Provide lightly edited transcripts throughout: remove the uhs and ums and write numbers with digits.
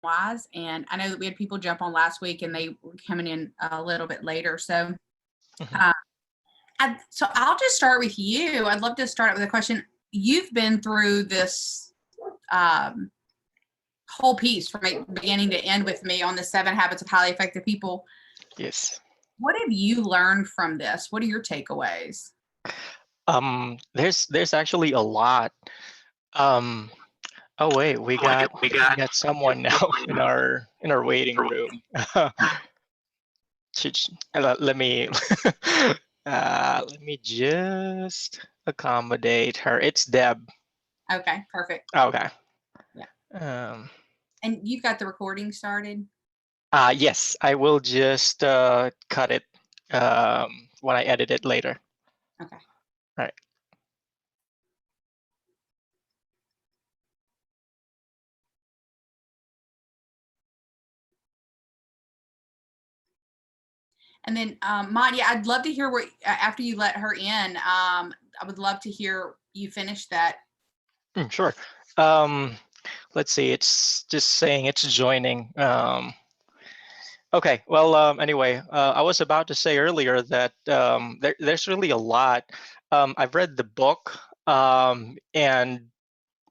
wise. And I know that we had people jump on last week and they were coming in a little bit later. So, Mhm. uh, so I'll just start with you. I'd love to start with a question. You've been through this um, whole piece from beginning to end with me on the 7 habits of highly effective people. Yes. What have you learned from this? What are your takeaways? There's actually a lot. Um, oh wait, we got someone now in our waiting room. Let me let me just accommodate her. It's Deb. Okay, perfect. Okay. Yeah. Um, And you've got the recording started? yes, I will just cut it when I edit it later. Okay. All right. And then, Manya, I'd love to hear what, after you let her in, I would love to hear you finish that. Sure. Um, let's see. It's just saying it's joining. Okay. Well, anyway, I was about to say earlier that there's really a lot. I've read the book, and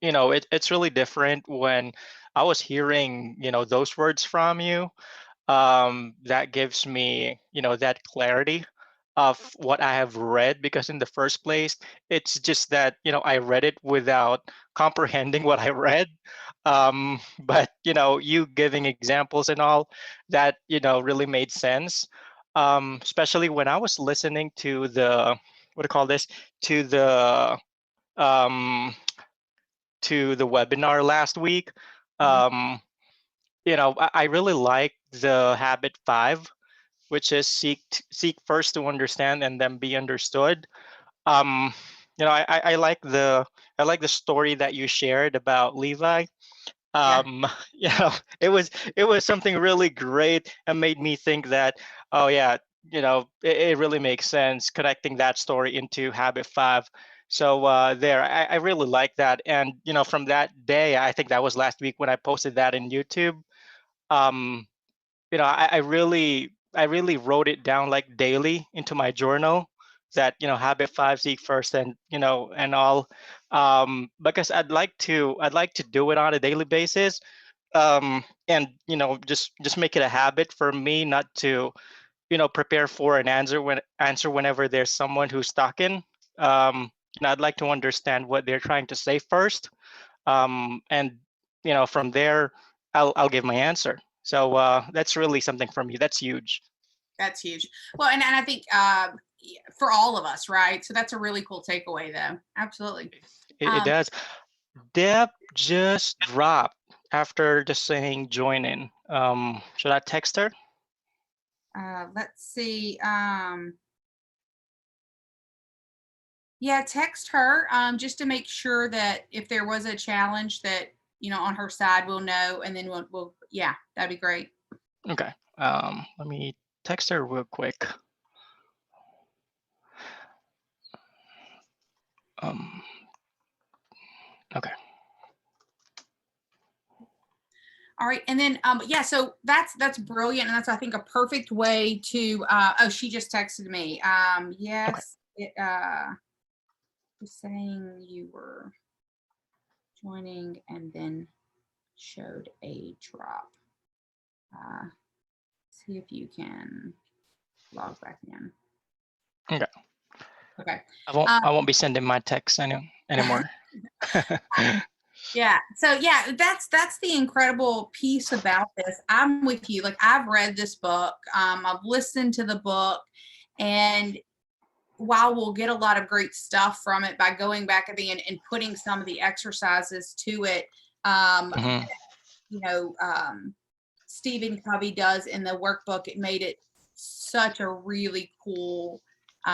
it's really different when I was hearing those words from you. That gives me that clarity of what I have read, because in the first place it's just that I read it without comprehending what I read. But you giving examples and all that really made sense, especially when I was listening to the what do you call this to the um to the webinar last week. Mhm. um I really like the habit 5, which is seek first to understand and then be understood. um I like the story that you shared about Levi. Yeah. um it was something really great and made me think that, oh yeah, it really makes sense connecting that story into habit 5. So I really like that. And from that day, I think that was last week when I posted that in YouTube. um I really wrote it down like daily into my journal, that habit 5, seek first, and and all, because I'd like to do it on a daily basis. And just make it a habit for me not to prepare for an answer whenever there's someone who's talking. I'd like to understand what they're trying to say first, and from there I'll give my answer. So that's really something for me. That's huge. That's huge. Well, and I think for all of us, right? So that's a really cool takeaway, though. Absolutely. It Um, does. Deb just dropped after just saying join in. Should I text her? let's see. Yeah, text her just to make sure that if there was a challenge that on her side, we'll know, and then we'll yeah, that'd be great. Okay. Let me text her real quick. Um, okay. All right, and then yeah, so that's brilliant, and that's I think a perfect way to. Oh, she just texted me. Okay. Yes, it was saying you were joining and then showed a drop. Uh, see if you can log back in. Okay. Okay. I won't. Um, I won't be sending my texts anymore. yeah. So yeah, that's the incredible piece about this. I'm with you. Like I've read this book. I've listened to the book, and while we'll get a lot of great stuff from it by going back at the end and putting some of the exercises to it, um, Mhm. you know, Stephen Covey does in the workbook, it made it such a really cool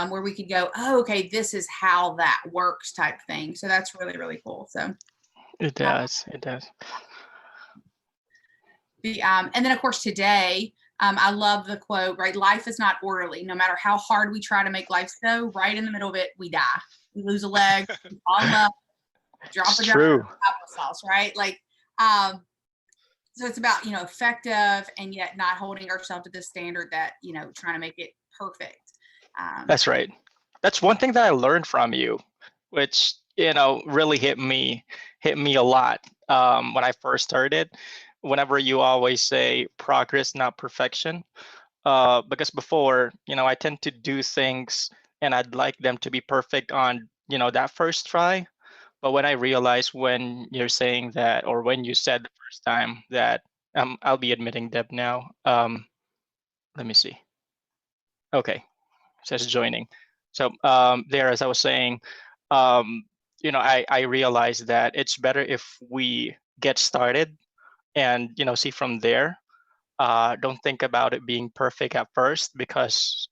where we could go, oh, okay, this is how that works type thing. So that's really, really cool. So It does. It does. the and then of course today, I love the quote, right? Life is not orderly. No matter how hard we try to make life go, right in the middle of it, we die. We lose a leg, we fall in love, drop It's a job, true. applesauce, right? Like um So it's about, effective and yet not holding ourselves to the standard that, trying to make it perfect. That's right. That's one thing that I learned from you, which really hit me a lot when I first started. Whenever you always say progress, not perfection, because before, I tend to do things and I'd like them to be perfect on that first try. But when I realized when you're saying that, or when you said the first time that, I'll be admitting Deb now. Let me see. Okay, it says joining. So there, as I was saying, I realized that it's better if we get started and see from there. Don't think about it being perfect at first, because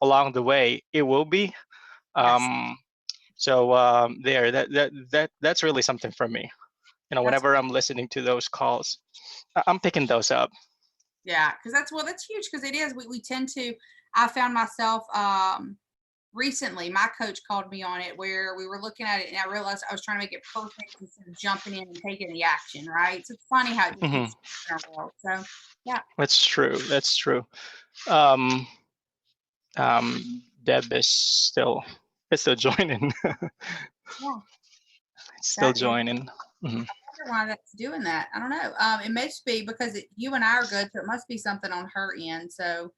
along the way it will be. Yes, So there, that's really something for me. that's Whenever I'm listening to those calls, I'm picking those up. yeah, because that's huge because it is. We tend to. I found myself recently. My coach called me on it where we were looking at it, and I realized I was trying to make it perfect instead of jumping in and taking the action. Right. So it's funny how it just Hmm. gets in our world. So yeah, That's true. That's true. Um, Deb is still joining. yeah, Still that is. joining. Hmm. Wonder why that's doing that. I don't know. It must be because you and I are good, so it must be something on her end. So,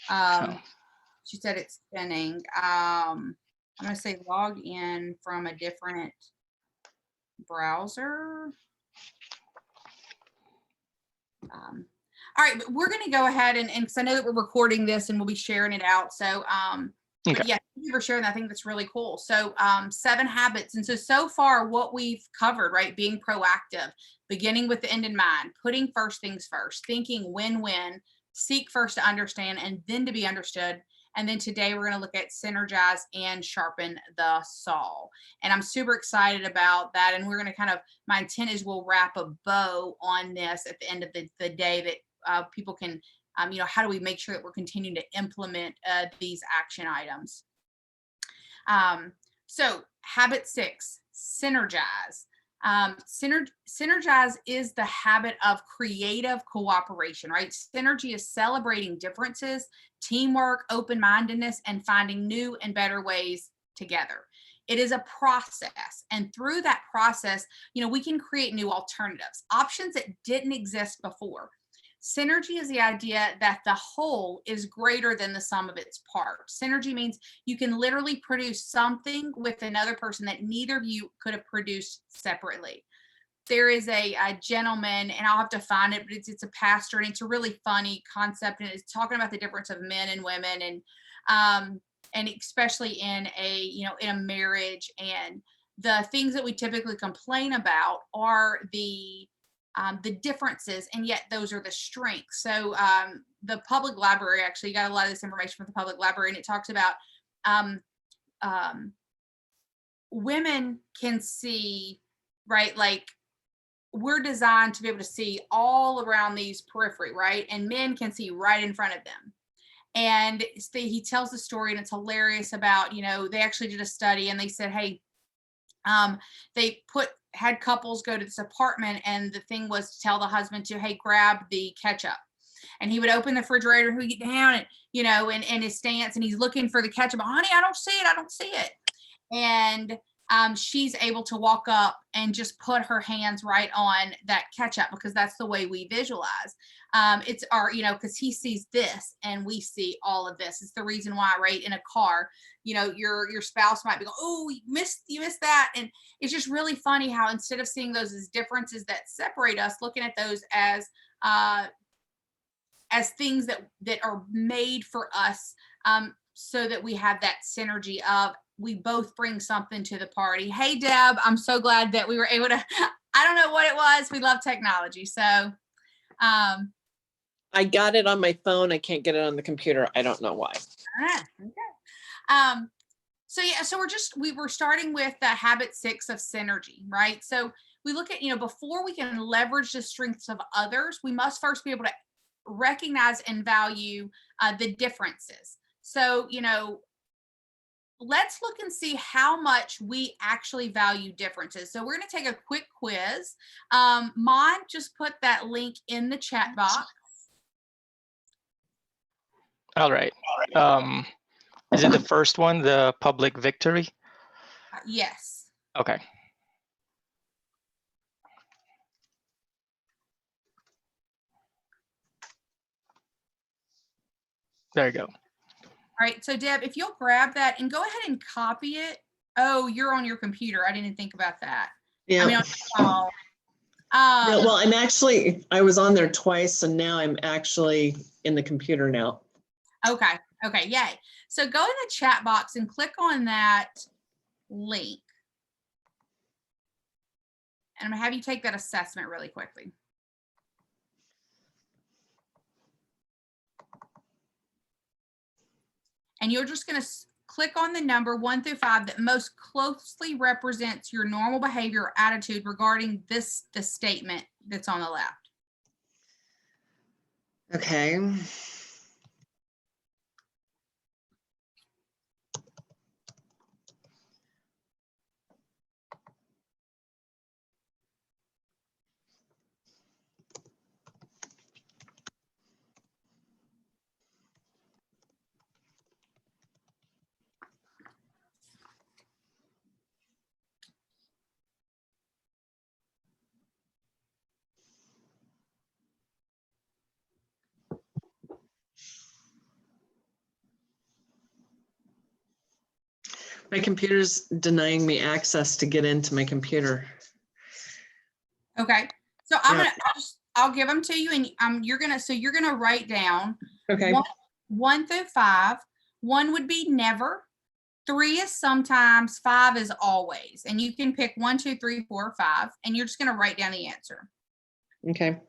Oh, um, she said it's spinning. I'm gonna say log in from a different browser. Um, all right, but we're gonna go ahead and because I know that we're recording this and we'll be sharing it out. So, okay. but yeah, thank you for sharing that. I think that's really cool. So, 7 habits, and so far what we've covered, right? Being proactive, beginning with the end in mind, putting first things first, thinking win-win, seek first to understand, and then to be understood. And then today we're going to look at synergize and sharpen the saw. And I'm super excited about that. And we're going to my intent is we'll wrap a bow on this at the end of the day that people can, how do we make sure that we're continuing to implement these action items? So habit 6, synergize. Synergize is the habit of creative cooperation, right? Synergy is celebrating differences, teamwork, open-mindedness, and finding new and better ways together. It is a process. And through that process, we can create new alternatives, options that didn't exist before. Synergy is the idea that the whole is greater than the sum of its parts. Synergy means you can literally produce something with another person that neither of you could have produced separately. There is a gentleman, and I'll have to find it, but it's a pastor, and it's a really funny concept, and it's talking about the difference of men and women, and especially in in a marriage, and the things that we typically complain about are the differences, and yet those are the strengths. So the public library actually got a lot of this information from the public library, and it talks about um, um, women can see, right? Like we're designed to be able to see all around these periphery, right? And men can see right in front of them. And he tells the story, and it's hilarious about, they actually did a study, and they said, hey, they had couples go to this apartment, and the thing was to tell the husband to, hey, grab the ketchup. And he would open the refrigerator, he would get down and, in his stance, and he's looking for the ketchup. Honey, I don't see it. I don't see it. And she's able to walk up and just put her hands right on that ketchup, because that's the way we visualize. It's our, because he sees this and we see all of this. It's the reason why, right, in a car, your spouse might be going, oh, you missed that. And it's just really funny how instead of seeing those as differences that separate us, looking at those as things that are made for us, so that we have that synergy of we both bring something to the party. Hey, Deb, I'm so glad that we were able to, I don't know what it was. We love technology. So I got it on my phone. I can't get it on the computer. I don't know why. Okay. So yeah, so we were starting with the habit 6 of synergy, right? So we look at, before we can leverage the strengths of others, we must first be able to recognize and value the differences. So, let's look and see how much we actually value differences. So we're going to take a quick quiz. Mon, just put that link in the chat box. All right. Is it the first one, the public victory? Yes. Okay. There you go. All right, so Deb, if you'll grab that and go ahead and copy it. Oh, you're on your computer. I didn't think about that. Yeah. I mean, on your phone. Yeah, well, I was on there twice and now I'm actually in the computer now. Okay, yay. So go in the chat box and click on that link. And I'm gonna have you take that assessment really quickly. And you're just gonna click on the number 1 through 5 that most closely represents your normal behavior or attitude regarding the statement that's on the left. Okay. My computer's denying me access to get into my computer. Okay, so I'll give them to you, and you're gonna write down Okay. 1 through 5. 1 would be never. 3 is sometimes. 5 is always. And you can pick 1, 2, 3, 4, or 5, and you're just gonna write down the answer. Okay.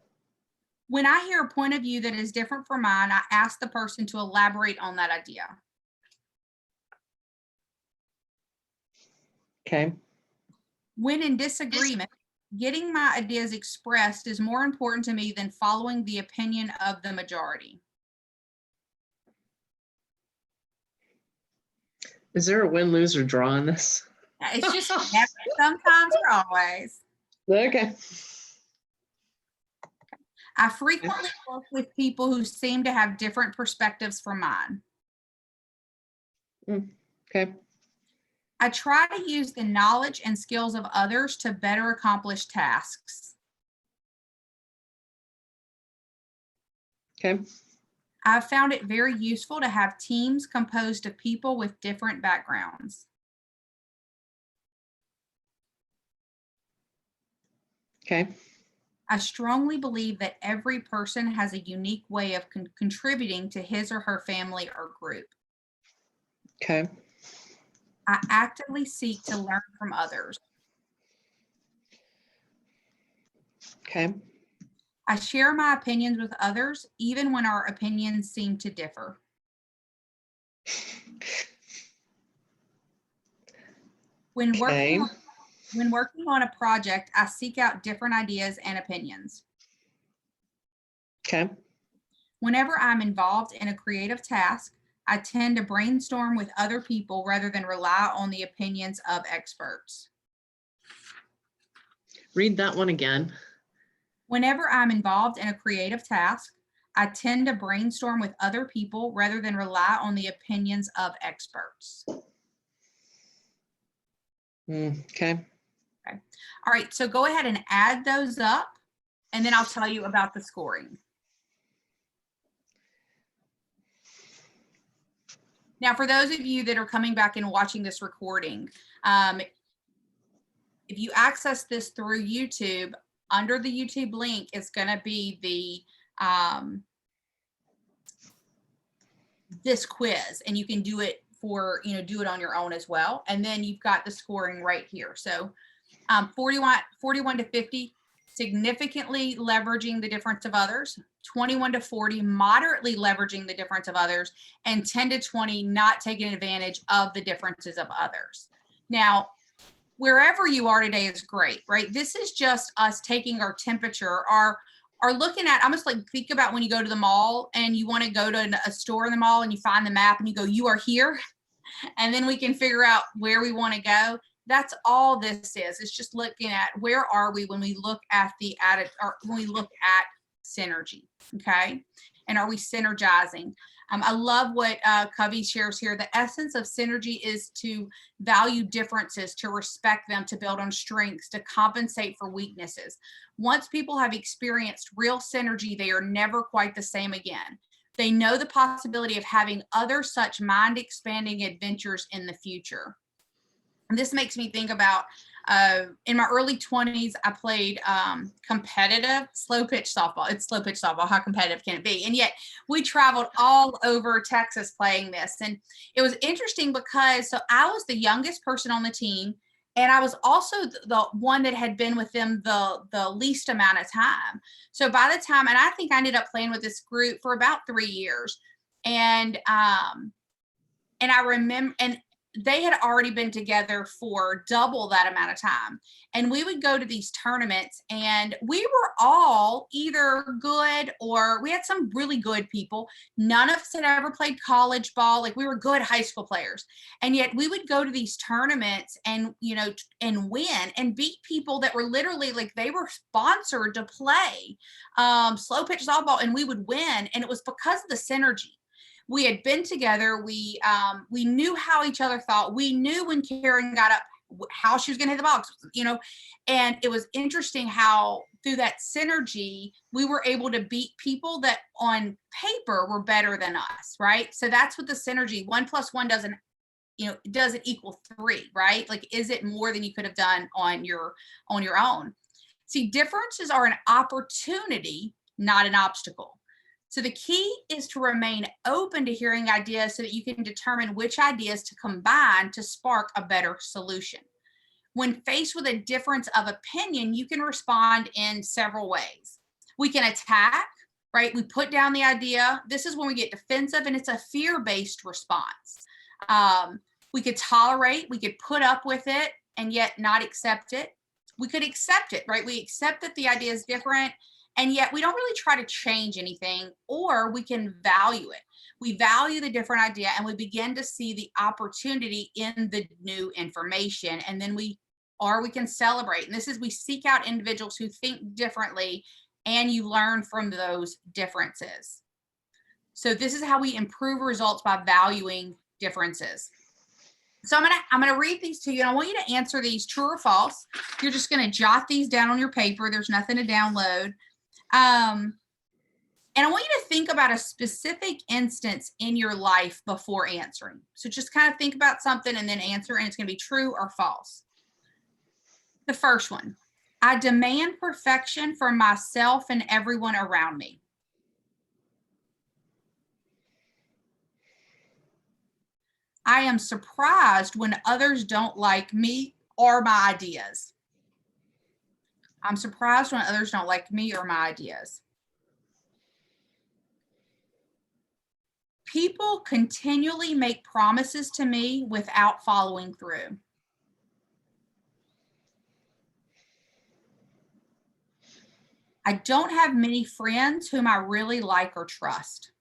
When I hear a point of view that is different from mine, I ask the person to elaborate on that idea. Okay. When in disagreement, getting my ideas expressed is more important to me than following the opinion of the majority. Is there a win, lose, or draw on this? It's just never, sometimes or always. Okay. I frequently work with people who seem to have different perspectives from mine. Okay. I try to use the knowledge and skills of others to better accomplish tasks. Okay. I've found it very useful to have teams composed of people with different backgrounds. Okay. I strongly believe that every person has a unique way of contributing to his or her family or group. Okay. I actively seek to learn from others. Okay. I share my opinions with others, even when our opinions seem to differ. When Okay. working on a project, I seek out different ideas and opinions. Okay. Whenever I'm involved in a creative task, I tend to brainstorm with other people rather than rely on the opinions of experts. Read that one again. Whenever I'm involved in a creative task, I tend to brainstorm with other people rather than rely on the opinions of experts. Okay. All right, so go ahead and add those up, and then I'll tell you about the scoring. Now, for those of you that are coming back and watching this recording, if you access this through YouTube, under the YouTube link is going to be the this quiz, and you can do it do it on your own as well. And then you've got the scoring right here. So 41 to 50, significantly leveraging the difference of others. 21 to 40, moderately leveraging the difference of others, and 10 to 20, not taking advantage of the differences of others. Now, wherever you are today is great, right? This is just us taking our temperature, are looking at, almost like, think about when you go to the mall and you want to go to a store in the mall and you find the map and you go, you are here. and then we can figure out where we want to go. That's all this is. It's just looking at where are we when we look at the added, or when we look at synergy, okay? And are we synergizing? I love what Covey shares here. The essence of synergy is to value differences, to respect them, to build on strengths, to compensate for weaknesses. Once people have experienced real synergy, they are never quite the same again. They know the possibility of having other such mind-expanding adventures in the future. And this makes me think about in my early 20s, I played competitive slow pitch softball. It's slow pitch softball. How competitive can it be? And yet we traveled all over Texas playing this. And it was interesting because so I was the youngest person on the team. And I was also the one that had been with them the least amount of time. So by the time, and I think I ended up playing with this group for about 3 years. And I remember, and they had already been together for double that amount of time. And we would go to these tournaments and we were all either good or we had some really good people. None of us had ever played college ball. Like we were good high school players. And yet we would go to these tournaments and, you know, and win and beat people that were literally like they were sponsored to play slow pitch softball, and we would win. And it was because of the synergy. We had been together. We knew how each other thought. We knew when Karen got up how she was going to hit the box, you know, and it was interesting how through that synergy, we were able to beat people that on paper were better than us, right? So that's what the synergy, 1 + 1 doesn't, you know, doesn't equal 3, right? Like, is it more than you could have done on your own? See, differences are an opportunity, not an obstacle. So the key is to remain open to hearing ideas so that you can determine which ideas to combine to spark a better solution. When faced with a difference of opinion, you can respond in several ways. We can attack, right? We put down the idea. This is when we get defensive, and it's a fear-based response. We could tolerate, we could put up with it and yet not accept it. We could accept it, right? We accept that the idea is different, and yet we don't really try to change anything, or we can value it. We value the different idea and we begin to see the opportunity in the new information. And then we can celebrate. And this is, we seek out individuals who think differently and you learn from those differences. So this is how we improve results, by valuing differences. So I'm gonna read these to you, and I want you to answer these true or false. You're just gonna jot these down on your paper. There's nothing to download. And I want you to think about a specific instance in your life before answering. So just kind of think about something and then answer, and it's going to be true or false. The first one, I demand perfection from myself and everyone around me. I am surprised when others don't like me or my ideas. I'm surprised when others don't like me or my ideas. People continually make promises to me without following through. I don't have many friends whom I really like or trust.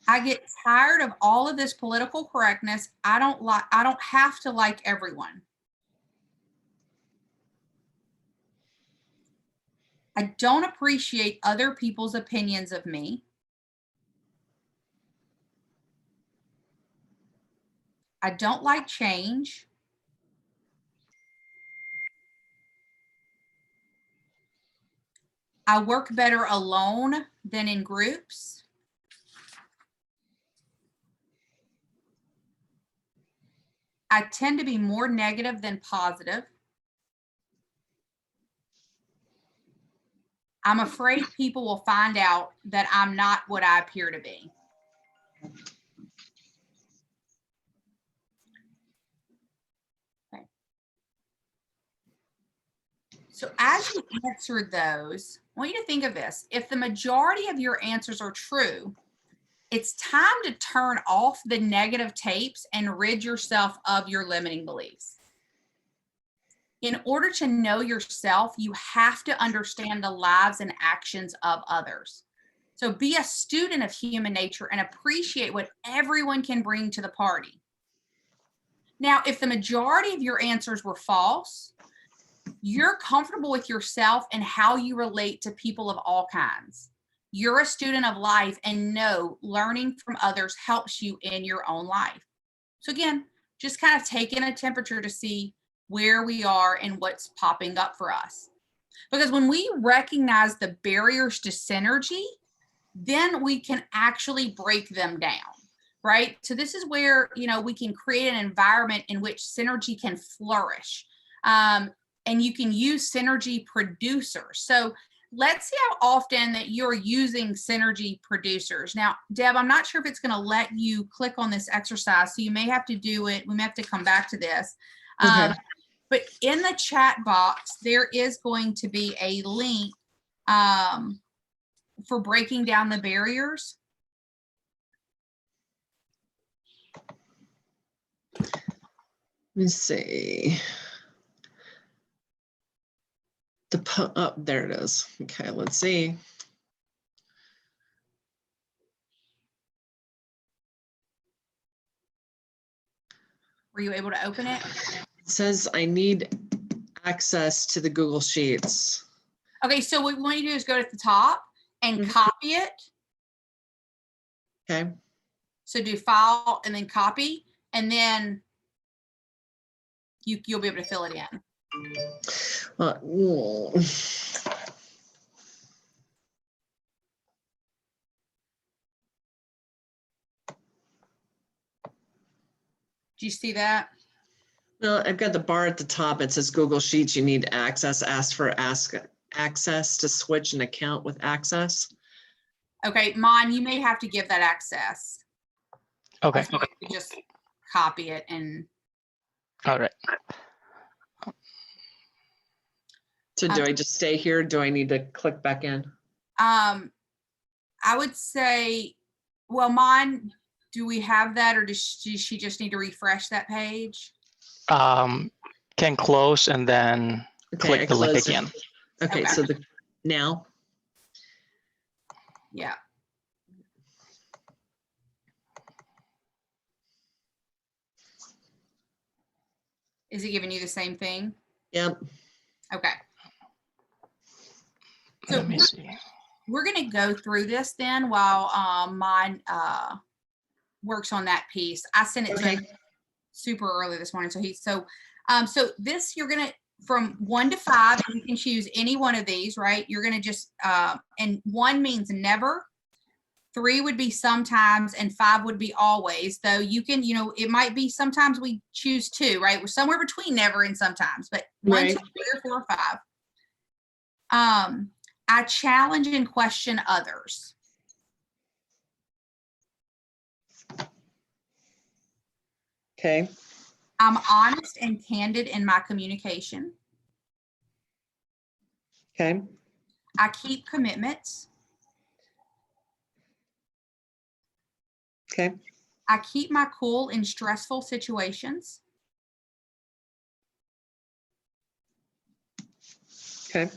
I get tired of all of this political correctness. I don't have to like everyone. I don't appreciate other people's opinions of me. I don't like change. I work better alone than in groups. I tend to be more negative than positive. I'm afraid people will find out that I'm not what I appear to be. Okay. So as you answer those, I want you to think of this. If the majority of your answers are true, it's time to turn off the negative tapes and rid yourself of your limiting beliefs. In order to know yourself, you have to understand the lives and actions of others. So be a student of human nature and appreciate what everyone can bring to the party. Now, if the majority of your answers were false, you're comfortable with yourself and how you relate to people of all kinds. You're a student of life and know learning from others helps you in your own life. So again, just kind of taking a temperature to see where we are and what's popping up for us. Because when we recognize the barriers to synergy, then we can actually break them down, right? So this is where, we can create an environment in which synergy can flourish. And you can use synergy producers. So let's see how often that you're using synergy producers. Now, Deb, I'm not sure if it's going to let you click on this exercise, so you may have to do it. We may have to come back to this. Okay. But in the chat box, there is going to be a link for breaking down the barriers. Let me see. There it is. Okay, let's see. Were you able to open it? It says I need access to the Google Sheets. Okay, so what we want you to do is go to the top and copy it. Okay. So do file and then copy, and then you'll be able to fill it in. Do you see that? Well, I've got the bar at the top. It says Google Sheets. You need access. Ask access to switch an account with access. Okay, Mon, you may have to give that access. Okay. You just copy it and. All right. So do I just stay here? Do I need to click back in? I would say, well, Mon, do we have that, or does she just need to refresh that page? Can close and then Okay, click the link again. Okay, Okay. so now. Yeah. Is it giving you the same thing? Yep. Okay. So Let me see. we're going to go through this then while mine works on that piece. I sent it to him super early this morning. So this, you're going to, from 1 to 5, and you can choose any one of these, right? You're going to just, and 1 means never. 3 would be sometimes, and 5 would be always. Though you can, it might be sometimes we choose 2, right? We're somewhere between never and sometimes, but 1, Right. 2, 3, or 4, or 5. I challenge and question others. Okay. I'm honest and candid in my communication. Okay. I keep commitments. Okay. I keep my cool in stressful situations. Okay.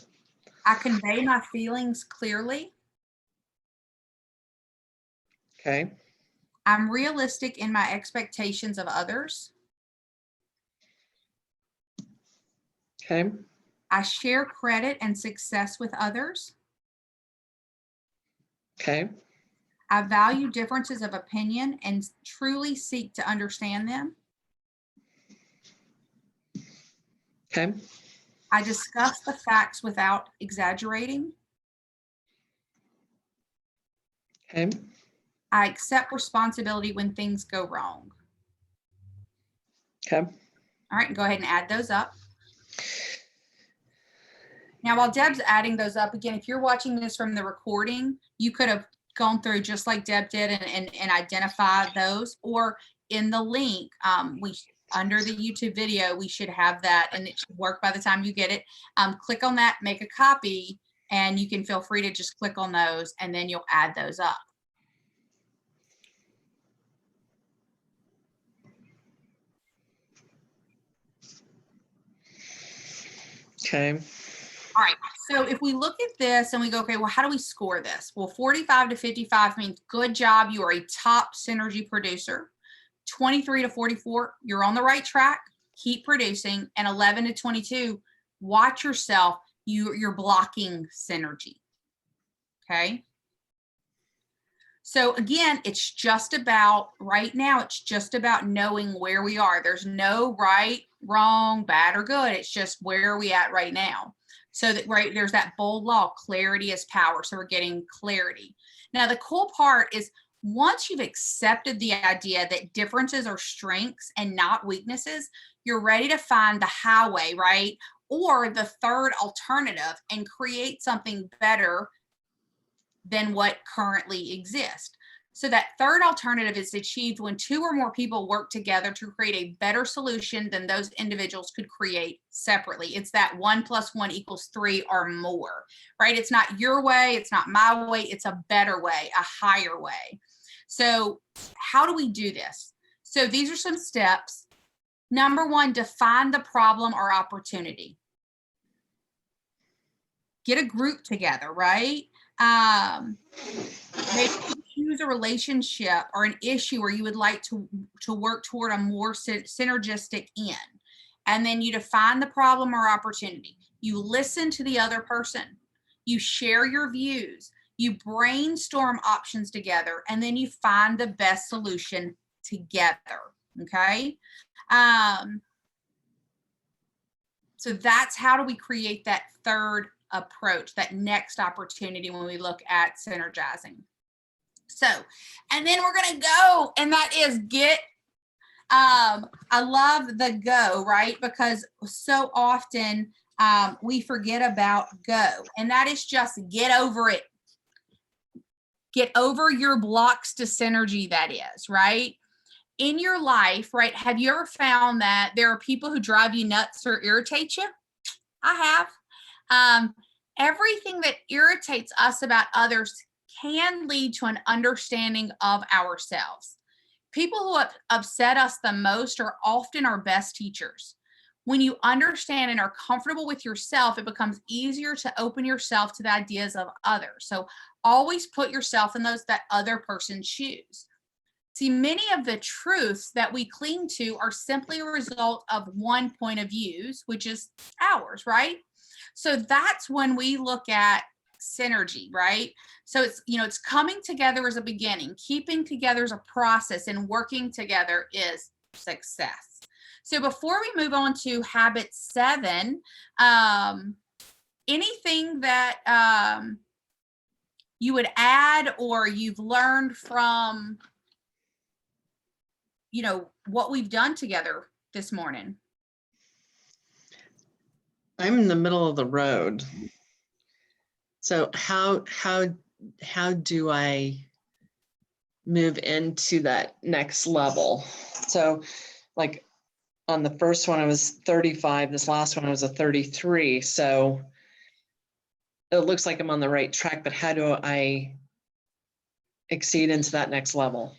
I convey my feelings clearly. Okay. I'm realistic in my expectations of others. Okay. I share credit and success with others. Okay. I value differences of opinion and truly seek to understand them. Okay. I discuss the facts without exaggerating. Okay. I accept responsibility when things go wrong. Okay. All right, go ahead and add those up. Now, while Deb's adding those up, again, if you're watching this from the recording, you could have gone through just like Deb did and identify those, or in the link, under the YouTube video, we should have that, and it should work by the time you get it. Click on that, make a copy, and you can feel free to just click on those, and then you'll add those up. Okay. All right. So if we look at this and we go, okay, well, how do we score this? Well, 45 to 55 means good job. You are a top synergy producer. 23 to 44, you're on the right track. Keep producing. And 11 to 22, watch yourself. You're blocking synergy. Okay. So again, it's just about right now, it's just about knowing where we are. There's no right, wrong, bad, or good. It's just where are we at right now. So that right there's that bold law, clarity is power. So we're getting clarity. Now, the cool part is once you've accepted the idea that differences are strengths and not weaknesses, you're ready to find the highway, right? Or the third alternative and create something better than what currently exists. So that third alternative is achieved when two or more people work together to create a better solution than those individuals could create separately. It's that 1 + 1 = 3 or more, right? It's not your way, it's not my way, it's a better way, a higher way. So how do we do this? So these are some steps. Number 1, define the problem or opportunity. Get a group together, right? Maybe choose a relationship or an issue where you would like to work toward a more synergistic end. And then you define the problem or opportunity. You listen to the other person. You share your views. You brainstorm options together, and then you find the best solution together. Okay. So that's how do we create that third approach, that next opportunity when we look at synergizing. So, and then we're going to go, and that is get, I love the go, right? Because so often we forget about go, and that is just get over it. Get over your blocks to synergy, that is, right? In your life, right? Have you ever found that there are people who drive you nuts or irritate you? I have. Everything that irritates us about others can lead to an understanding of ourselves. People who upset us the most are often our best teachers. When you understand and are comfortable with yourself, it becomes easier to open yourself to the ideas of others. So always put yourself in those that other person's shoes. See, many of the truths that we cling to are simply a result of one point of views, which is ours, right? So that's when we look at synergy, right? So it's, it's coming together as a beginning, keeping together as a process, and working together is success. So before we move on to habit 7, anything that you would add or you've learned from, what we've done together this morning? I'm in the middle of the road. So how do I move into that next level? So like on the first one, I was 35. This last one, I was a 33. So it looks like I'm on the right track, but how do I exceed into that next level?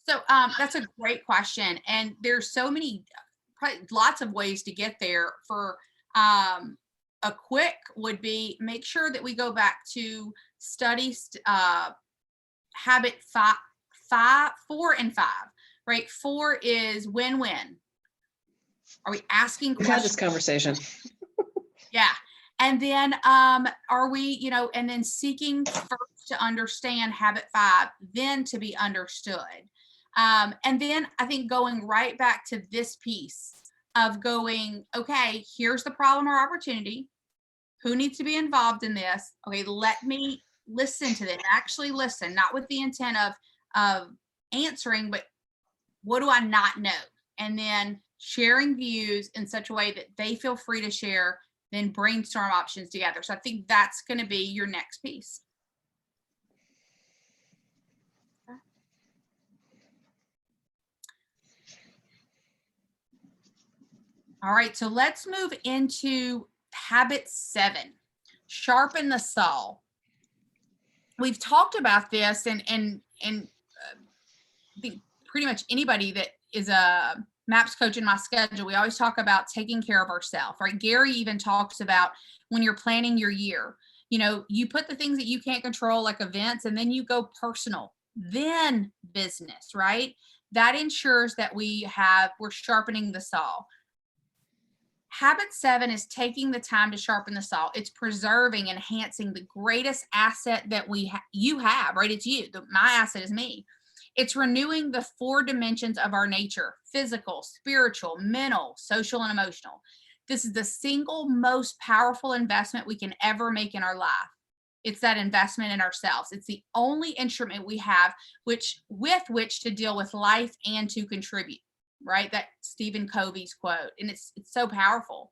So that's a great question. And there's so many, lots of ways to get there. For a quick would be make sure that we go back to study habit 4 and 5, right? 4 is win-win. Are we asking We've questions? had this conversation. Yeah. And then are we, and then seeking first to understand habit 5, then to be understood. And then I think going right back to this piece of going, okay, here's the problem or opportunity. Who needs to be involved in this? Okay, let me listen to this. Actually listen, not with the intent of answering, but what do I not know? And then sharing views in such a way that they feel free to share, then brainstorm options together. So I think that's going to be your next piece. All right, so let's move into habit 7, sharpen the saw. We've talked about this, and I think pretty much anybody that is a MAPS coach in my schedule, we always talk about taking care of ourselves, right? Gary even talks about when you're planning your year, you know, you put the things that you can't control, like events, and then you go personal, then business, right? That ensures that we're sharpening the saw. Habit 7 is taking the time to sharpen the saw. It's preserving, enhancing the greatest asset that you have, right? It's you. My asset is me. It's renewing the 4 dimensions of our nature: physical, spiritual, mental, social, and emotional. This is the single most powerful investment we can ever make in our life. It's that investment in ourselves. It's the only instrument we have with which to deal with life and to contribute, right? That Stephen Covey's quote. And it's so powerful.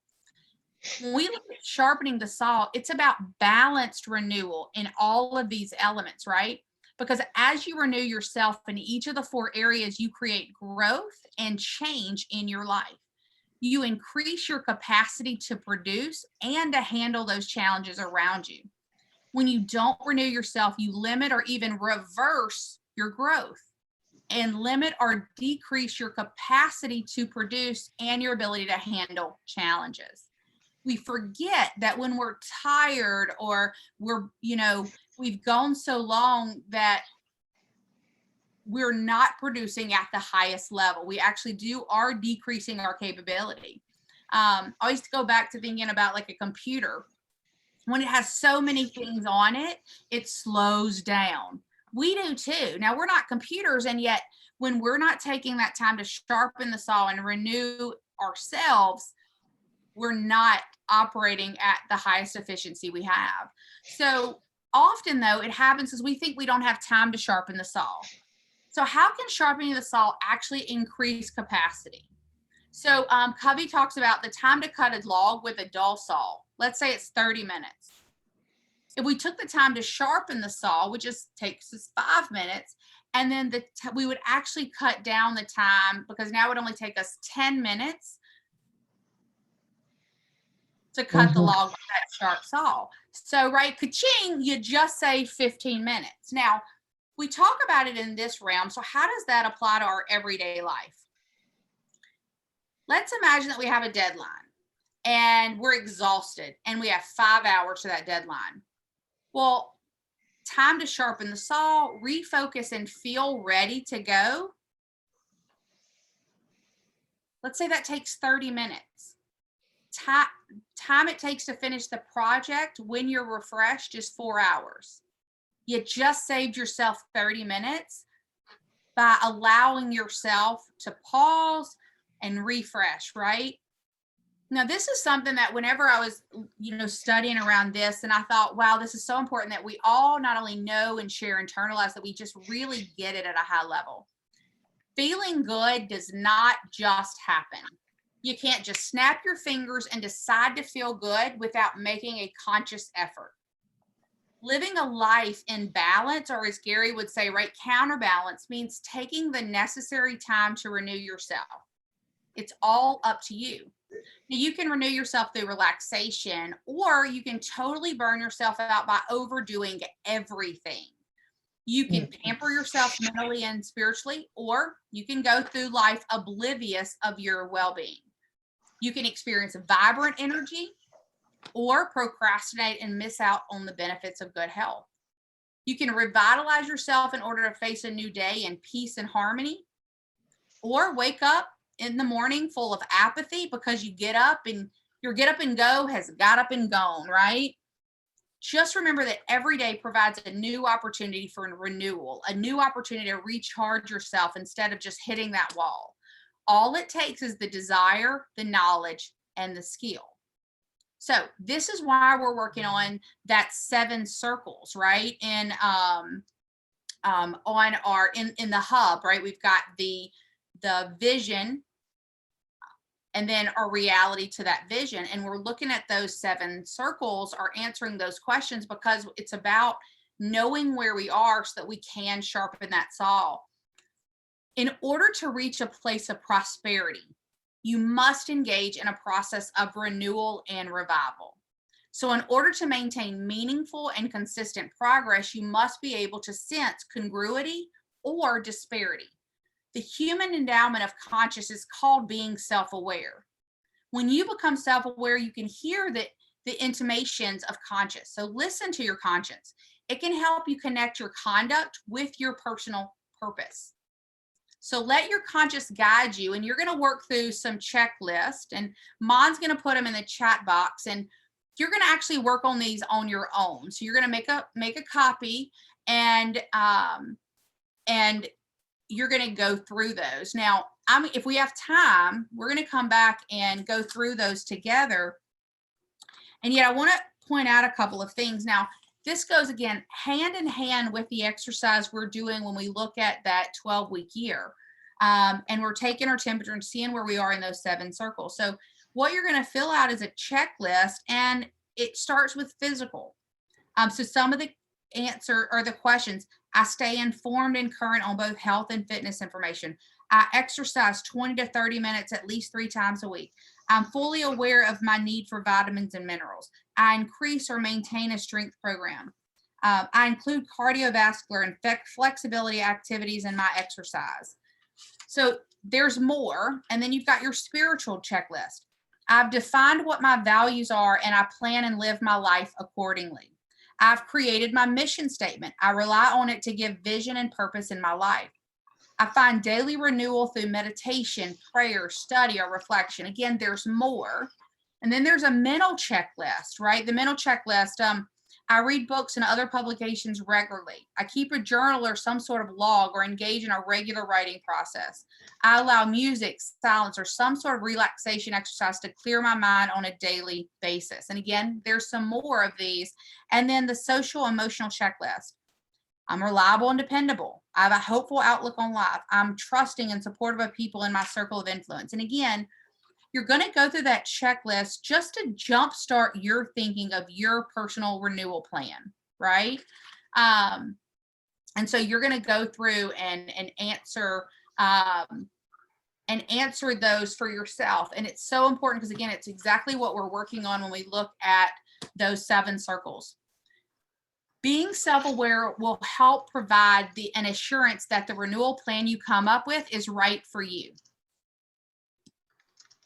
When we look at sharpening the saw, it's about balanced renewal in all of these elements, right? Because as you renew yourself in each of the 4 areas, you create growth and change in your life. You increase your capacity to produce and to handle those challenges around you. When you don't renew yourself, you limit or even reverse your growth and limit or decrease your capacity to produce and your ability to handle challenges. We forget that when we're tired or we've gone so long that we're not producing at the highest level. We actually are decreasing our capability. I used to go back to thinking about like a computer. When it has so many things on it, it slows down. We do too. Now, we're not computers, and yet when we're not taking that time to sharpen the saw and renew ourselves, we're not operating at the highest efficiency we have. So often, though, it happens because we think we don't have time to sharpen the saw. So how can sharpening the saw actually increase capacity? So Covey talks about the time to cut a log with a dull saw. Let's say it's 30 minutes. If we took the time to sharpen the saw, which just takes us 5 minutes, and then we would actually cut down the time, because now it would only take us 10 minutes to cut the log with that sharp saw. So, right, ka-ching, you just save 15 minutes. Now, we talk about it in this realm. So how does that apply to our everyday life? Let's imagine that we have a deadline and we're exhausted and we have 5 hours to that deadline. Well, time to sharpen the saw, refocus, and feel ready to go. Let's say that takes 30 minutes. Time it takes to finish the project when you're refreshed is 4 hours. You just saved yourself 30 minutes by allowing yourself to pause and refresh, right? Now, this is something that whenever I was, studying around this, and I thought, wow, this is so important that we all not only know and share, internalize, that we just really get it at a high level. Feeling good does not just happen. You can't just snap your fingers and decide to feel good without making a conscious effort. Living a life in balance, or as Gary would say, right, counterbalance, means taking the necessary time to renew yourself. It's all up to you. Now, you can renew yourself through relaxation, or you can totally burn yourself out by overdoing everything. You can pamper yourself mentally and spiritually, or you can go through life oblivious of your well-being. You can experience vibrant energy, or procrastinate and miss out on the benefits of good health. You can revitalize yourself in order to face a new day in peace and harmony, or wake up in the morning full of apathy because you get up and your get up and go has got up and gone, right? Just remember that every day provides a new opportunity for renewal, a new opportunity to recharge yourself instead of just hitting that wall. All it takes is the desire, the knowledge, and the skill. So this is why we're working on that 7 circles, right? And on our in the hub, right? We've got the vision, and then our reality to that vision. And we're looking at those 7 circles, are answering those questions, because it's about knowing where we are so that we can sharpen that saw. In order to reach a place of prosperity, you must engage in a process of renewal and revival. So in order to maintain meaningful and consistent progress, you must be able to sense congruity or disparity. The human endowment of conscious is called being self-aware. When you become self-aware, you can hear the intimations of conscious. So listen to your conscience. It can help you connect your conduct with your personal purpose. So let your conscious guide you, and you're going to work through some checklists, and Mon's going to put them in the chat box, and you're going to actually work on these on your own. So you're going to make a copy, and you're going to go through those. Now, if we have time, we're going to come back and go through those together. And yet I want to point out a couple of things. Now, this goes again hand in hand with the exercise we're doing when we look at that 12-week year. And we're taking our temperature and seeing where we are in those 7 circles. So what you're going to fill out is a checklist, and it starts with physical. So some of the answer or the questions: I stay informed and current on both health and fitness information. I exercise 20 to 30 minutes at least 3 times a week. I'm fully aware of my need for vitamins and minerals. I increase or maintain a strength program. I include cardiovascular and flexibility activities in my exercise. So there's more. And then you've got your spiritual checklist. I've defined what my values are, and I plan and live my life accordingly. I've created my mission statement. I rely on it to give vision and purpose in my life. I find daily renewal through meditation, prayer, study, or reflection. Again, there's more. And then there's a mental checklist, right? The mental checklist. I read books and other publications regularly. I keep a journal or some sort of log, or engage in a regular writing process. I allow music, silence, or some sort of relaxation exercise to clear my mind on a daily basis. And again, there's some more of these. And then the social emotional checklist. I'm reliable and dependable. I have a hopeful outlook on life. I'm trusting and supportive of people in my circle of influence. And again, you're going to go through that checklist just to jumpstart your thinking of your personal renewal plan, right? And so you're going to go through and answer those for yourself. And it's so important because, again, it's exactly what we're working on when we look at those 7 circles. Being self-aware will help provide an assurance that the renewal plan you come up with is right for you.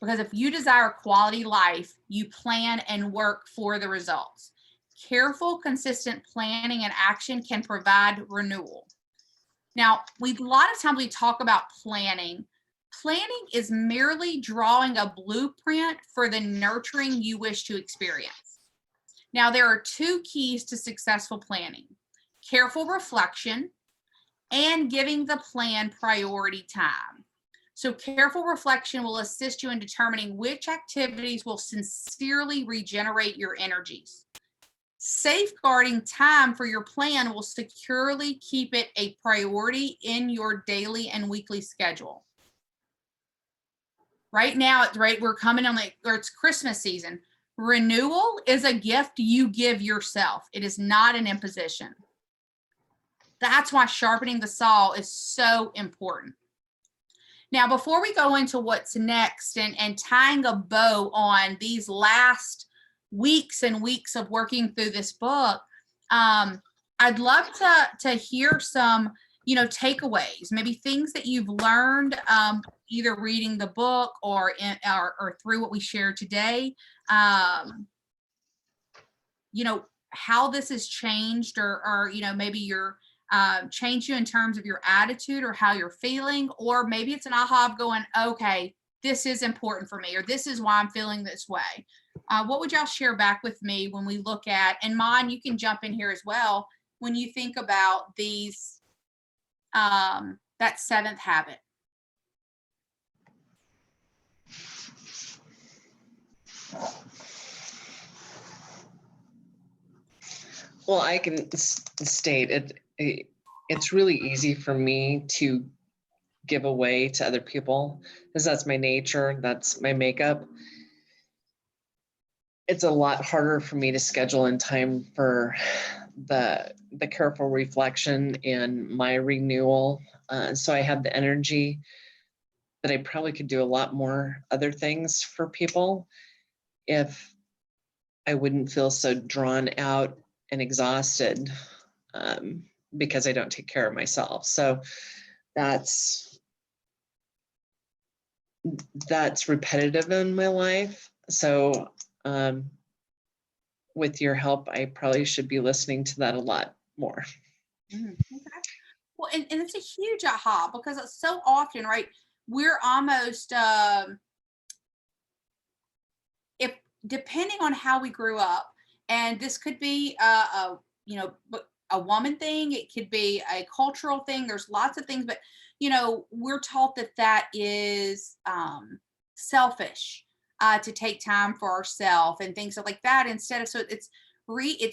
Because if you desire quality life, you plan and work for the results. Careful, consistent planning and action can provide renewal. Now, a lot of times we talk about planning. Planning is merely drawing a blueprint for the nurturing you wish to experience. Now, there are 2 keys to successful planning: careful reflection and giving the plan priority time. So careful reflection will assist you in determining which activities will sincerely regenerate your energies. Safeguarding time for your plan will securely keep it a priority in your daily and weekly schedule. Right now, we're coming on it's Christmas season. Renewal is a gift you give yourself. It is not an imposition. That's why sharpening the saw is so important. Now, before we go into what's next and tying a bow on these last weeks and weeks of working through this book, I'd love to hear some, takeaways, maybe things that you've learned either reading the book or through what we shared today. How this has changed or maybe you're change you in terms of your attitude or how you're feeling, or maybe it's an aha of going, okay, this is important for me, or this is why I'm feeling this way. What would y'all share back with me when we look at, and Mon, you can jump in here as well, when you think about these, that 7th habit? Well, I can state it. It's really easy for me to give away to other people because that's my nature. That's my makeup. It's a lot harder for me to schedule in time for the careful reflection and my renewal. So I have the energy, but I probably could do a lot more other things for people if I wouldn't feel so drawn out and exhausted because I don't take care of myself. So that's that's repetitive in my life. So with your help, I probably should be listening to that a lot more. Okay. Well, and it's a huge aha, because it's so often, right? We're almost, if depending on how we grew up, and this could be a woman thing, it could be a cultural thing. There's lots of things, but we're taught that that is selfish, to take time for ourselves and things like that. Instead of, so it's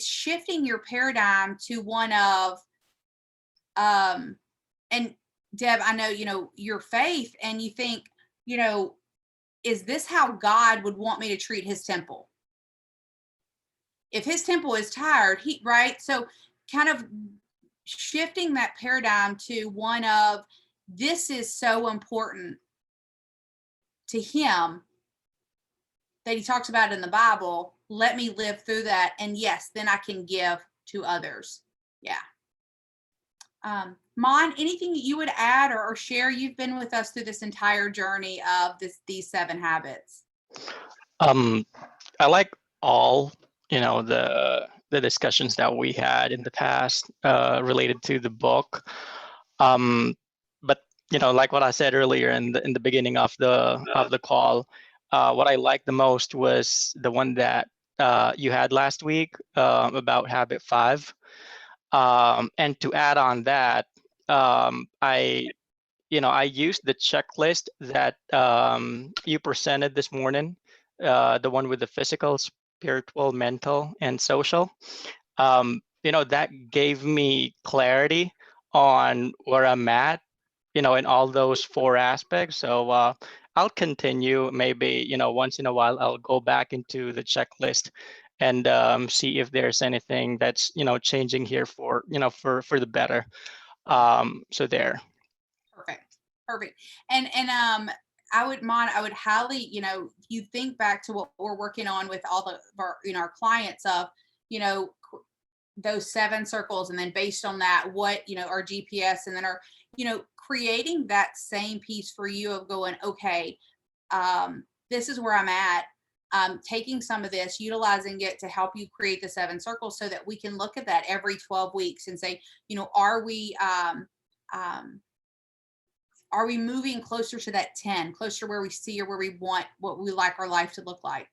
shifting your paradigm to one of, and Deb, I know your faith, and you think, is this how God would want me to treat his temple? If his temple is tired, right? So kind of shifting that paradigm to one of, this is so important to him that he talks about in the Bible. Let me live through that. And yes, then I can give to others. Yeah. Mon, anything that you would add or share? You've been with us through this entire journey of these 7 habits. I like all, the discussions that we had in the past related to the book. But like what I said earlier in the beginning of the call, what I liked the most was the one that you had last week about habit 5. And to add on that, I used the checklist that you presented this morning, the one with the physical, spiritual, mental, and social. That gave me clarity on where I'm at, in all those 4 aspects. So I'll continue, maybe, once in a while, I'll go back into the checklist and see if there's anything that's, changing here for the better. So there. Perfect. And I would highly, you think back to what we're working on with all of our clients of, those 7 circles, and then based on that, what, our GPS, and then our, creating that same piece for you of going, okay, this is where I'm at. Taking some of this, utilizing it to help you create the 7 circles, so that we can look at that every 12 weeks and say, are we moving closer to that 10, closer to where we see or where we want, what we like our life to look like?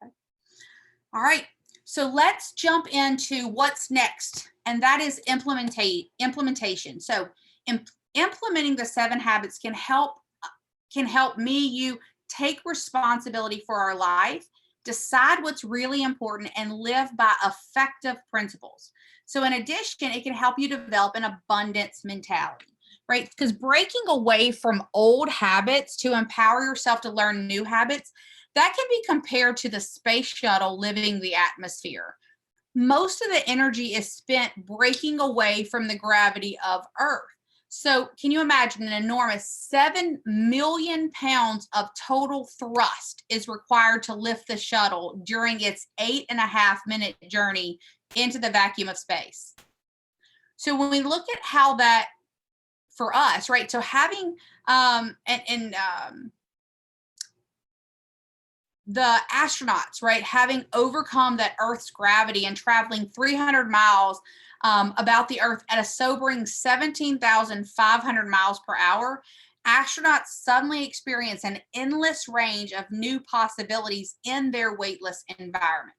Okay. All right. So let's jump into what's next, and that is implementation. So implementing the 7 habits can help you take responsibility for our life, decide what's really important, and live by effective principles. So in addition, it can help you develop an abundance mentality, right? Because breaking away from old habits to empower yourself to learn new habits, that can be compared to the space shuttle living the atmosphere. Most of the energy is spent breaking away from the gravity of Earth. So can you imagine an enormous 7 million pounds of total thrust is required to lift the shuttle during its 8.5-minute journey into the vacuum of space? So when we look at how that, for us, right? So having, the astronauts, right, having overcome that Earth's gravity and traveling 300 miles about the Earth at a sobering 17,500 miles per hour, astronauts suddenly experience an endless range of new possibilities in their weightless environment.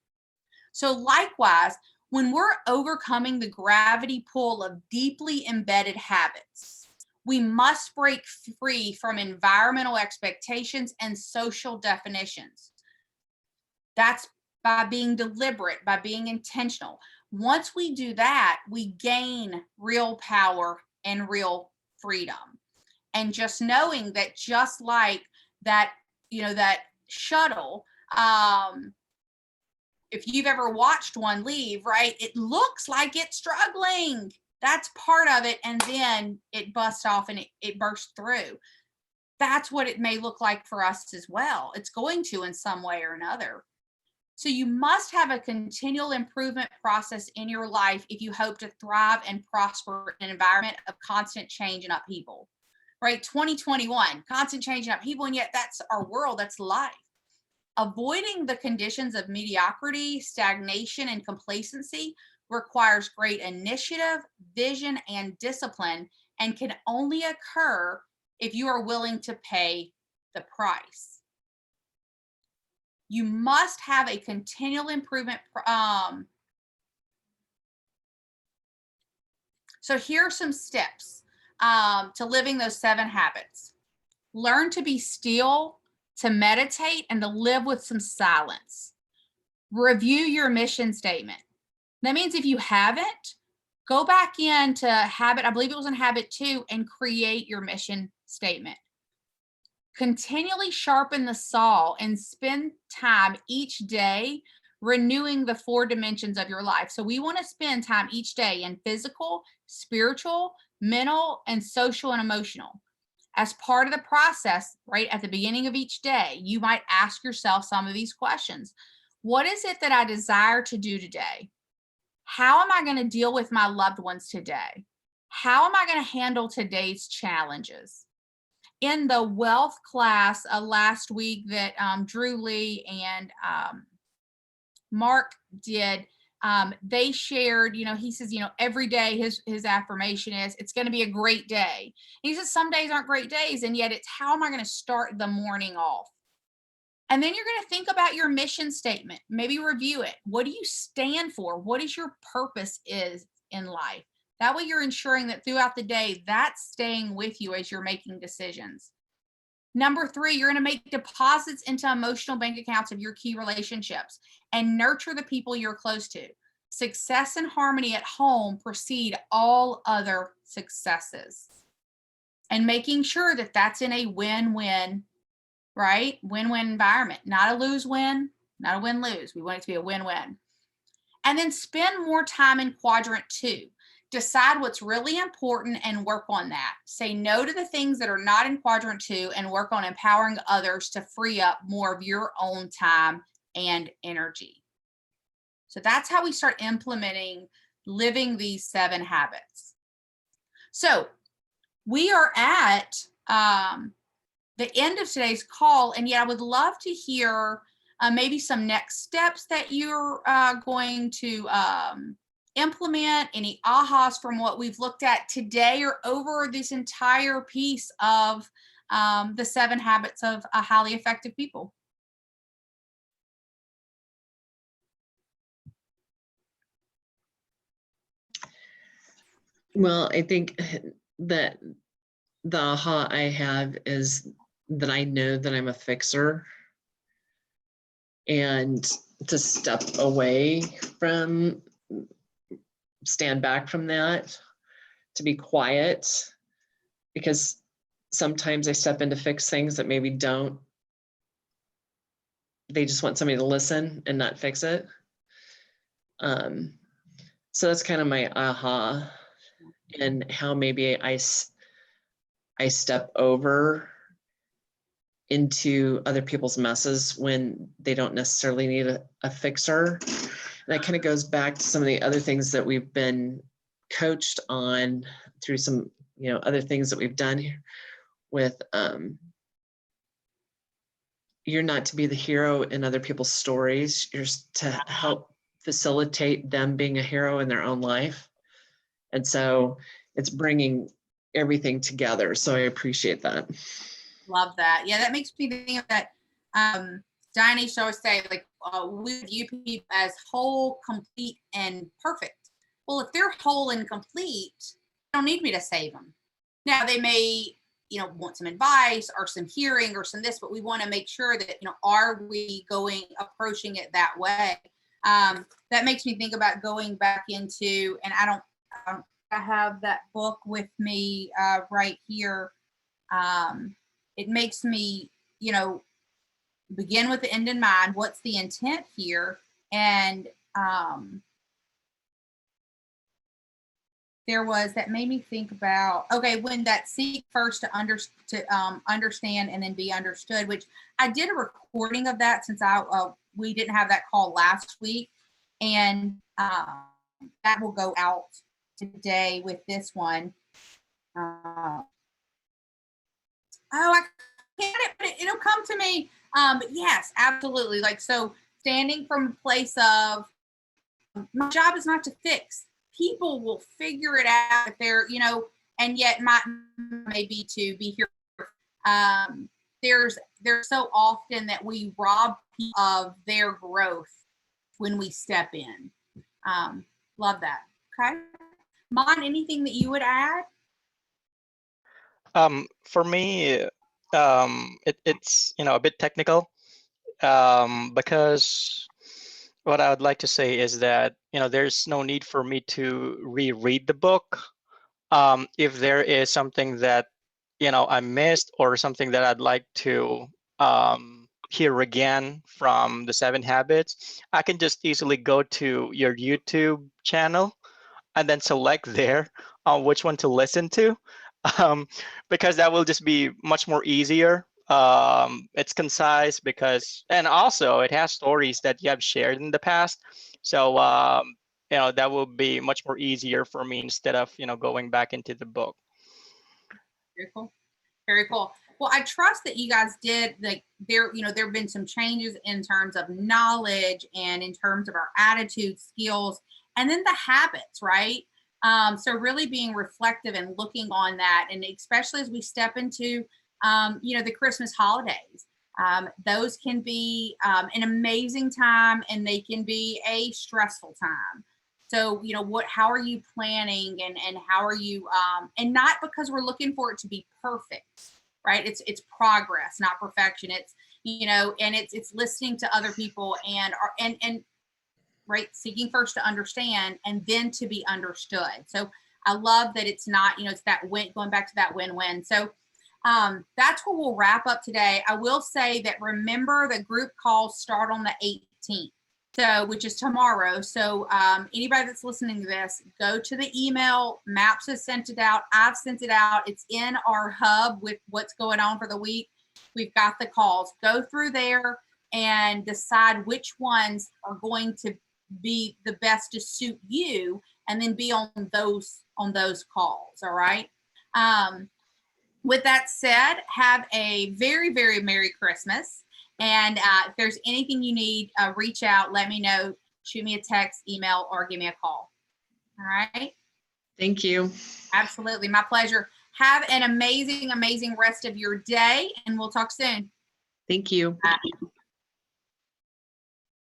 So likewise, when we're overcoming the gravity pull of deeply embedded habits, we must break free from environmental expectations and social definitions. That's by being deliberate, by being intentional. Once we do that, we gain real power and real freedom. And just knowing that, just like that, that shuttle, if you've ever watched one leave, right, it looks like it's struggling. That's part of it. And then it busts off and it bursts through. That's what it may look like for us as well. It's going to in some way or another. So you must have a continual improvement process in your life if you hope to thrive and prosper in an environment of constant change and upheaval. right? 2021, constant changing up people, and yet that's our world, that's life. Avoiding the conditions of mediocrity, stagnation, and complacency requires great initiative, vision, and discipline, and can only occur if you are willing to pay the price. You must have a continual improvement. So here are some steps to living those 7 habits. Learn to be still, to meditate, and to live with some silence. Review your mission statement. That means if you haven't, go back into habit, I believe it was in habit 2, and create your mission statement. Continually sharpen the saw and spend time each day renewing the 4 dimensions of your life. So we want to spend time each day in physical, spiritual, mental, and social and emotional. As part of the process, right at the beginning of each day, you might ask yourself some of these questions. What is it that I desire to do today? How am I going to deal with my loved ones today? How am I going to handle today's challenges? In the wealth class last week that Drew Lee and Mark did, they shared, he says, every day his affirmation is, it's going to be a great day. And he says, some days aren't great days, and yet it's how am I going to start the morning off? And then you're going to think about your mission statement, maybe review it. What do you stand for? What is your purpose is in life? That way you're ensuring that throughout the day, that's staying with you as you're making decisions. Number 3, you're going to make deposits into emotional bank accounts of your key relationships and nurture the people you're close to. Success and harmony at home precede all other successes. And making sure that that's in a win-win, right? Win-win environment, not a lose-win, not a win-lose. We want it to be a win-win. And then spend more time in quadrant 2. Decide what's really important and work on that. Say no to the things that are not in quadrant 2 and work on empowering others to free up more of your own time and energy. So that's how we start implementing living these 7 habits. So we are at the end of today's call, and yet I would love to hear maybe some next steps that you're going to implement, any ahas from what we've looked at today or over this entire piece of the 7 habits of highly effective people. Well, I think that the aha I have is that I know that I'm a fixer, and to step away from, stand back from that, to be quiet, because sometimes I step in to fix things that maybe don't, they just want somebody to listen and not fix it. So that's kind of my aha, and how maybe I step over into other people's messes when they don't necessarily need a fixer. And that kind of goes back to some of the other things that we've been coached on through some, other things that we've done here with, you're not to be the hero in other people's stories. You're to help facilitate them being a hero in their own life. And so it's bringing everything together. So I appreciate that. Love that. Yeah, that makes me think of that. Diane used to always say, like, we view people as whole, complete, and perfect. Well, if they're whole and complete, they don't need me to save them. Now, they may, want some advice or some hearing or some this, but we want to make sure that, are we approaching it that way? That makes me think about going back into, and I have that book with me right here. It makes me, begin with the end in mind. What's the intent here? And there was that made me think about, okay, when that seek first to understand and then be understood, which I did a recording of that since we didn't have that call last week, and that will go out today with this one. Oh, I can't, but it'll come to me. But yes, absolutely. Like, so standing from a place of my job is not to fix. People will figure it out if they're, and yet my may be to be here. Um, there's so often that we rob people of their growth when we step in. Love that. Okay. Mon, anything that you would add? For me, it's a bit technical, because what I would like to say is that there's no need for me to reread the book. If there is something that I missed, or something that I'd like to hear again from the 7 Habits, I can just easily go to your YouTube channel and then select there which one to listen to, um, because that will just be much more easier. It's concise, and also it has stories that you have shared in the past. So that will be much more easier for me, instead of going back into the book. Very cool. Very cool. Well, I trust that you guys did, like, there have been some changes in terms of knowledge and in terms of our attitude, skills, and then the habits, right? So really being reflective and looking on that, and especially as we step into, the Christmas holidays, those can be an amazing time, and they can be a stressful time. So, how are you planning, and how are you, and not because we're looking for it to be perfect, right? It's progress, not perfection. It's, and it's listening to other people, and right, seeking first to understand and then to be understood. So I love that it's not, it's that win, going back to that win-win. So that's what we'll wrap up today. I will say that, remember, the group calls start on the 18th. So, which is tomorrow. So anybody that's listening to this, go to the email. Maps has sent it out. I've sent it out. It's in our hub with what's going on for the week. We've got the calls. Go through there and decide which ones are going to be the best to suit you, and then be on those calls. All right. With that said, have a very, very Merry Christmas. And if there's anything you need, reach out, let me know, shoot me a text, email, or give me a call. All right. Thank you. Absolutely. My pleasure. Have an amazing, amazing rest of your day, and we'll talk soon. Thank you. Bye.